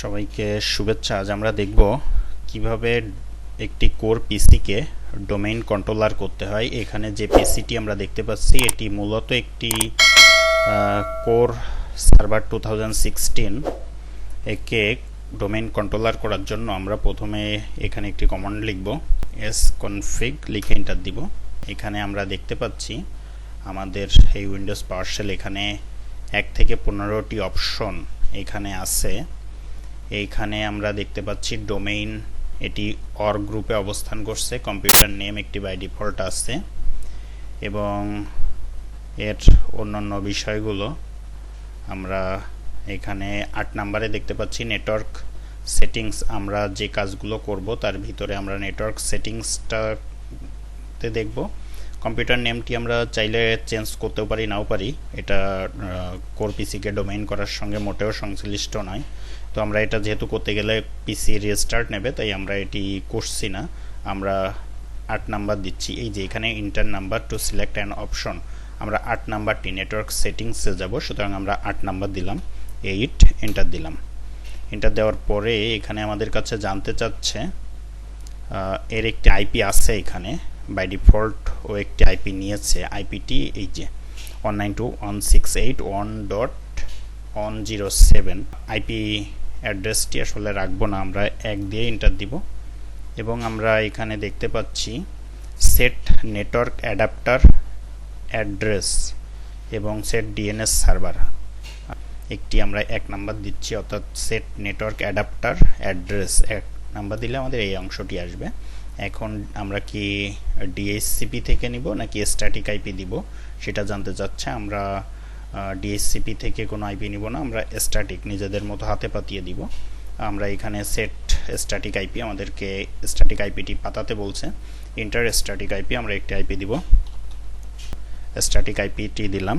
সবাইকে শুভেচ্ছা। আজ আমরা দেখব কিভাবে একটি কোর পিসিকে ডোমেইন কন্ট্রোলার করতে হয়। এখানে যে পিসিটি আমরা দেখতে পাচ্ছি এটি মূলত একটি কোর সার্ভার 2016। একে ডোমেইন কন্ট্রোলার করার জন্য আমরা প্রথমে এখানে একটি কমান্ড লিখব, sconfig লিখে এন্টার দিব। এখানে আমরা দেখতে পাচ্ছি আমাদের এই উইন্ডোজ পাওয়ারশেল এখানে 1 থেকে 15টি অপশন এখানে আছে। এইখানে আমরা দেখতে পাচ্ছি ডোমেইন, এটি অর গ্রুপে অবস্থান করছে। কম্পিউটার নেম একটি বাই ডিফল্ট আছে এবং এর অন্যান্য বিষয়গুলো আমরা এখানে 8 নম্বরে দেখতে পাচ্ছি নেটওয়ার্ক সেটিংস। আমরা যে কাজগুলো করব তার ভিতরে আমরা নেটওয়ার্ক সেটিংসটাতে দেখব। কম্পিউটার নেমটি আমরা চাইলে চেঞ্জ করতেও পারি, নাও পারি। এটা কোর পিসিকে ডোমেইন করার সঙ্গে মোটেও সংশ্লিষ্ট নয়। তো আমরা এটা যেহেতু করতে গেলে পিসি রিস্টার্ট নেবে, তাই আমরা এটি করছি না। আমরা 8 নাম্বার দিচ্ছি। এই যে এখানে enter number to select an option, আমরা 8 নাম্বারটি নেটওয়ার্ক সেটিংসে যাব। সুতরাং আমরা 8 নাম্বার দিলাম, 8 এন্টার দিলাম। এন্টার দেওয়ার পরে এখানে আমাদের কাছে জানতে চাচ্ছে এর একটি আইপি আছে। এখানে বাই ডিফল্ট ও একটি আইপি নিয়েছে। আইপিটি এই যে 192.168.107। আইপি অ্যাড্রেসটি আসলে রাখবো না, আমরা 1 দিয়ে এন্টার দিব এবং আমরা এখানে দেখতে পাচ্ছি সেট নেটওয়ার্ক অ্যাডাপ্টার অ্যাড্রেস এবং সেট ডিএনএস সার্ভার। একটি আমরা 1 নাম্বার দিচ্ছি, অর্থাৎ set network adapter address 1 number দিলে আমাদের এই অংশটি আসবে। এখন আমরা কি ডিএইচসিপি থেকে নিব নাকি স্ট্যাটিক আইপি দিব সেটা জানতে চাচ্ছে। আমরা ডিএইচসিপি থেকে কোনো আইপি নিব না, আমরা স্ট্যাটিক নিজেদের মতো হাতে পাতিয়ে দিব। আমরা এখানে সেট স্ট্যাটিক আইপি, আমাদেরকে স্ট্যাটিক আইপিটি পাতাতে বলছে। ইন্টার স্ট্যাটিক আইপি, আমরা একটি আইপি দিব, স্ট্যাটিক আইপিটি দিলাম,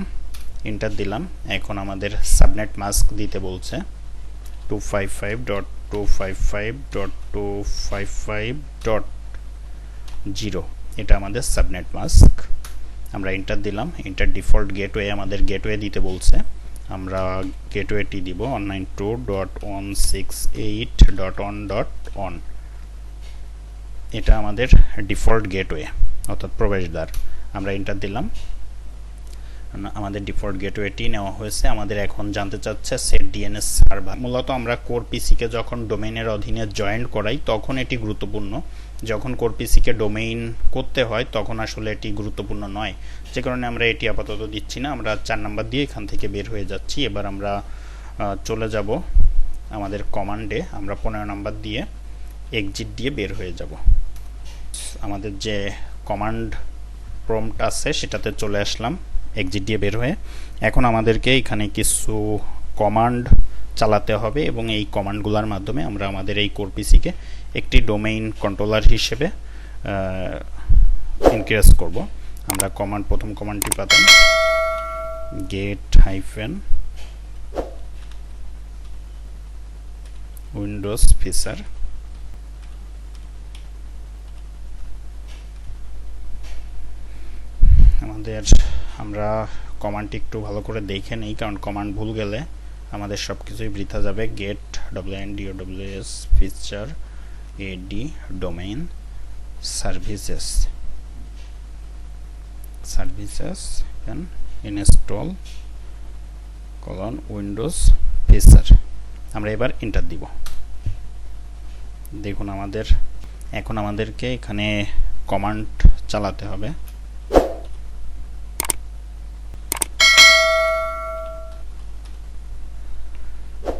ইন্টার দিলাম। এখন আমাদের সাবনেট মাস্ক দিতে বলছে 255.255.255.0, এটা আমাদের সাবনেট মাস্ক। আমরা ইন্টার দিলাম। ইন্টার ডিফল্ট গেটওয়ে, আমাদের গেটওয়ে দিতে বলছে, আমরা গেটওয়েটি দিব 192.168.1.1। এটা আমাদের ডিফল্ট গেটওয়ে অর্থাৎ প্রবেশদ্বার। আমরা ইন্টার দিলাম, আমাদের ডিফল্ট গেটওয়েটি নেওয়া হয়েছে। আমাদের এখন জানতে চাচ্ছে সেট ডিএনএস সার্ভার। মূলত আমরা কোর পিসিকে যখন ডোমেইনের অধীনে জয়েন্ট করাই তখন এটি গুরুত্বপূর্ণ। যখন কোর পিসিকে ডোমেইন করতে হয় তখন আসলে এটি গুরুত্বপূর্ণ নয়, যে কারণে আমরা এটি আপাতত দিচ্ছি না। আমরা 4 নাম্বার দিয়ে এখান থেকে বের হয়ে যাচ্ছি। এবার আমরা চলে যাব আমাদের কমান্ডে। আমরা 15 নাম্বার দিয়ে এক্সিট দিয়ে বের হয়ে যাব। আমাদের যে কমান্ড প্রম্পট আছে সেটাতে চলে আসলাম এক্সিট দিয়ে বের হয়ে। এখন আমাদেরকে এখানে কিছু কমান্ড চালাতে হবে এবং এই কমান্ডগুলোর মাধ্যমে আমরা আমাদের এই কোর পিসিকে একটি ডোমেইন কন্ট্রোলার হিসেবে ইনক্রিজ করব। আমরা প্রথম কমান্ডটি পাতাম গেট হাইফেন উইন্ডোজ ফিচার। আমরা কমান্ডটি একটু ভালো করে দেখে নেই, কারণ কমান্ড ভুল গেলে আমাদের সব কিছুই বৃথা যাবে। Get WNDOWS feature AD domain services install windows feature. আমরা এবার এন্টার দিব। দেখুন এখন আমাদেরকে এখানে কমান্ড চালাতে হবে।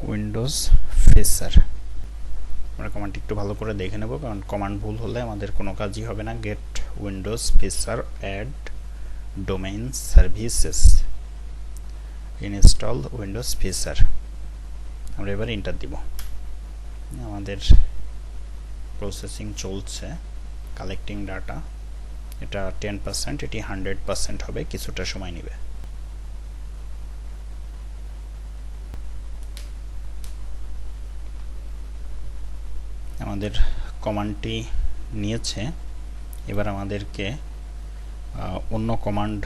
Windows feature. আমরা কমান্ডটি একটু ভালো করে দেখে নেব, কারণ কমান্ড ভুল হলে আমাদের কোনো কাজই হবে না। Get windows feature add domain services install windows feature. আমরা এবার এন্টার দিব। আমাদের প্রসেসিং চলছে, কালেক্টিং ডাটা। এটা 10%, এটি 100% হবে, কিছুটা সময় নেবে। আমাদের কমান্ডটি নিয়েছে। এবার আমাদেরকে অন্য কমান্ড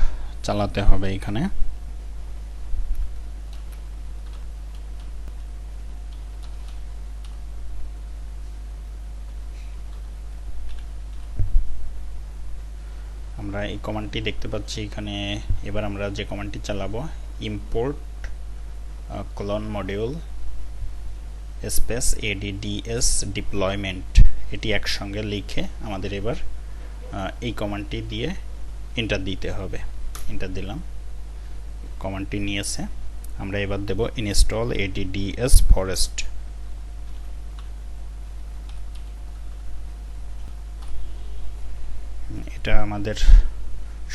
চালাতে হবে। এখানে আমরা এই কমান্ডটি দেখতে পাচ্ছি এখানে। এবার আমরা যে কমান্ডটি চালাবো import colon module space add's deployment, এটি একসঙ্গে লিখে আমাদের এবার এই কমান্ডটি দিয়ে এন্টার দিতে হবে। এন্টার দিলাম, কমান্ডটি নিয়েছে। আমরা এবার দেব install adds forest। এটা আমাদের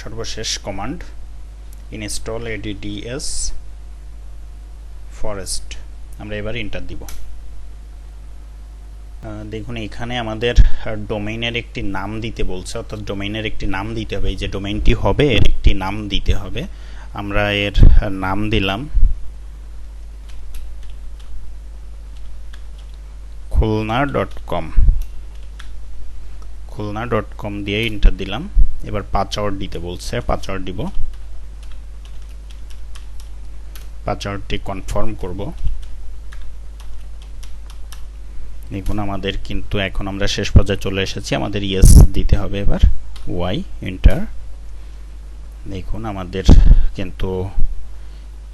সর্বশেষ কমান্ড, install adds forest। আমরা এবার এন্টার দিব। দেখুন এখানে আমাদের ডোমেইনের একটি নাম দিতে বলছে, অর্থাৎ ডোমেইনের একটি নাম দিতে হবে। এই যে ডোমেইনটি হবে এর একটি নাম দিতে হবে। আমরা এর নাম দিলাম khulna.com। khulna.com দিয়ে এন্টার দিলাম। এবার পাসওয়ার্ড দিতে বলছে, পাসওয়ার্ড দিব। পাসওয়ার্ডটি কনফার্ম করব। দেখুন আমাদের কিন্তু এখন আমরা শেষ পর্যায়ে চলে এসেছি, আমাদের ইয়েস দিতে হবে। এবার ওয়াই এন্টার। দেখুন আমাদের কিন্তু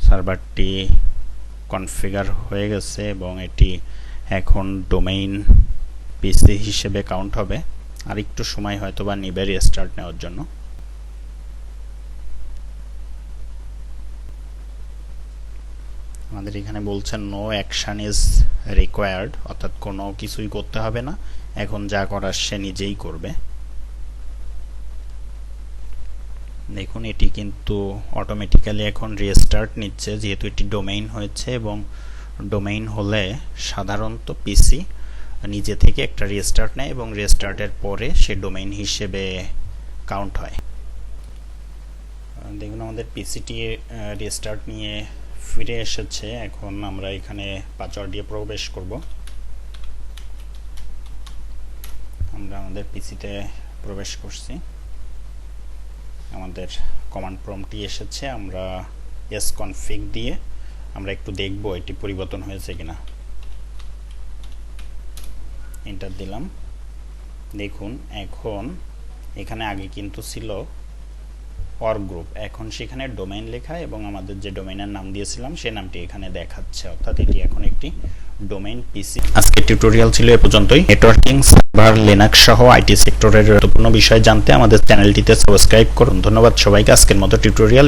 সার্ভারটি কনফিগার হয়ে গেছে এবং এটি এখন ডোমেইন পিসি হিসেবে কাউন্ট হবে। আর একটু সময় হয়তো বা নিবে রিস্টার্ট নেওয়ার জন্য। আমাদের এখানে বলছে নো অ্যাকশন ইজ রিকোয়ার্ড, অর্থাৎ কোনো কিছুই করতে হবে না, এখন যা করার সে নিজেই করবে। দেখুন এটি কিন্তু অটোমেটিক্যালি এখন রিস্টার্ট নিচ্ছে, যেহেতু এটি ডোমেইন হয়েছে, এবং ডোমেইন হলে সাধারণত পিসি নিজে থেকে একটা রিস্টার্ট নেয় এবং রিস্টার্টের পরে সে ডোমেইন হিসেবে কাউন্ট হয়। দেখুন আমাদের পিসিটি রিস্টার্ট নিয়ে ফিরে এসেছে। এখন আমরা এখানে পাসওয়ার্ড দিয়ে প্রবেশ করব। আমরা আমাদের পিসিতে প্রবেশ করছি। আমাদের কমান্ড প্রম্পটটি এসেছে। আমরা sconfig দিয়ে আমরা একটু দেখব এটি পরিবর্তন হয়েছে কিনা। এন্টার দিলাম। দেখুন এখন এখানে আগে কিন্তু ছিল org গ্রুপ, এখন সেখানে ডোমেইন লেখা এবং আমাদের যে ডোমেইনের নাম দিয়েছিলাম সেই নামটি এখানে দেখাচ্ছে, অর্থাৎ এটি এখন একটি ডোমেইন পিসি। আজকের টিউটোরিয়াল ছিল এ পর্যন্তই। নেটওয়ার্কিং, সার্ভার, লিনাক্স সহ আইটি সেক্টরের গুরুত্বপূর্ণ বিষয় জানতে আমাদের চ্যানেলটিতে সাবস্ক্রাইব করুন। ধন্যবাদ সবাইকে। আজকের মতো টিউটোরিয়াল